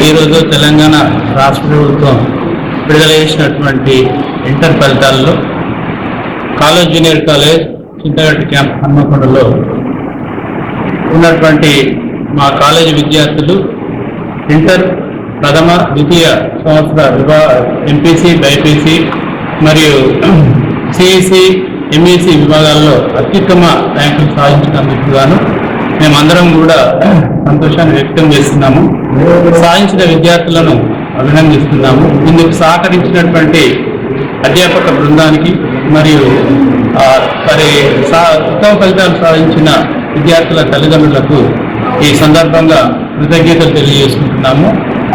ఈరోజు తెలంగాణ రాష్ట్ర ప్రభుత్వం విడుదల చేసినటువంటి ఇంటర్ ఫలితాల్లో college junior college Chintagattu camp హన్మకొండలో ఉన్నటువంటి మా కాలేజీ విద్యార్థులు ఇంటర్ ప్రథమ ద్వితీయ సంవత్సర ఎంపీసీ బైపీసీ మరియు సిఈసి ఎంఈసి విభాగాల్లో అత్యుత్తమ ర్యాంకులు సాధించినందుకు గాను మేమందరం కూడా సంతోషాన్ని వ్యక్తం చేస్తున్నాము. సాధించిన విద్యార్థులను అభినందిస్తున్నాము. ఇందుకు సహకరించినటువంటి అధ్యాపక బృందానికి మరియు ఉత్తమ ఫలితాలు సాధించిన విద్యార్థుల తల్లిదండ్రులకు ఈ సందర్భంగా కృతజ్ఞతలు తెలియజేసుకుంటున్నాము.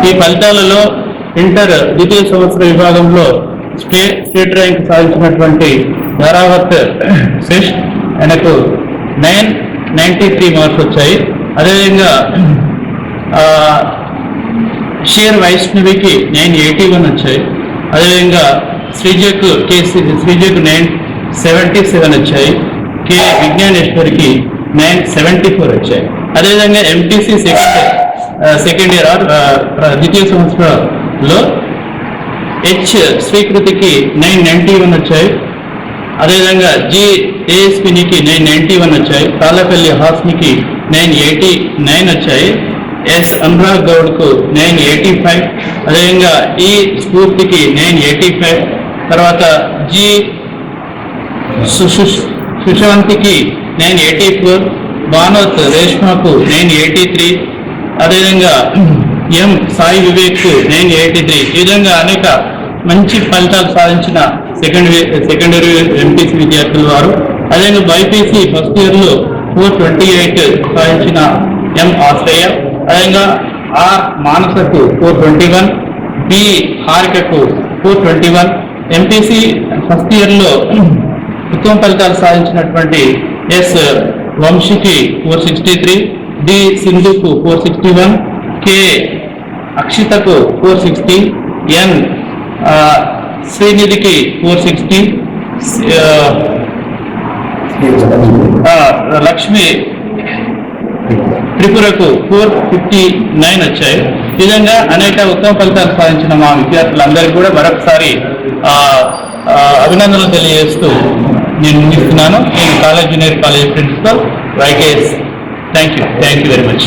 ఈ ఫలితాలలో ఇంటర్ ద్వితీయ సంవత్సర విభాగంలో స్టేట్ ర్యాంక్ సాధించినటువంటి ధారావత్ శేష్ ఆయనకు 993 మార్క్స్ వచ్చాయి. అదేవిధంగా షేర్ వైష్ణవికి 981 వచ్చాయి. అదేవిధంగా శ్రీజకు 977 వచ్చాయి. కె విజ్ఞానేశ్వరికి 974 వచ్చాయి. అదేవిధంగా ఎంటీసీ సెకండ్ ఇయర్ ద్వితీయ సంవత్సరంలో హెచ్ శ్రీకృతికి 991 వచ్చాయి. అదేవిధంగా ఏఎస్పినికి 991 వచ్చాయి. తాళ్ళపల్లి హాస్నికి 989 వచ్చాయి. ఎస్ అనురాగ్ గౌడ్కు 985. అదేవిధంగా ఈ స్ఫూర్తికి 985. తర్వాత సుశాంతికి 984. భానోత్ రేష్మాకు 983. అదేవిధంగా ఎం సాయి వివేక్ 983. ఈ విధంగా అనేక మంచి ఫలితాలు సాధించిన సెకండరీ ఎంపీసీ విద్యార్థుల వారు. అదేవిధంగా బైపీసీ ఫస్ట్ ఇయర్లో 428 సాధించిన ఎం ఆశ్రయ. అదేవిధంగా ఆర్ మానసకు 421. బి హారికకు 421. ఎంపీసీ ఫస్ట్ ఇయర్లో ఉత్తమ ఫలితాలు సాధించినటువంటి ఎస్ వంశీకి 463. డి సింధుకు 461. కె అక్షితకు 460. ఎన్ శ్రీనిధికి 460. లక్ష్మి త్రిపురకు 459 వచ్చాయి. ఈ విధంగా అనేక ఉత్తమ ఫలితాలు సాధించిన మా విద్యార్థులందరికీ కూడా మరొకసారి అభినందనలు తెలియజేస్తూ నేను ముగిస్తున్నాను. నేను college junior college principal YKS. Thank you very much.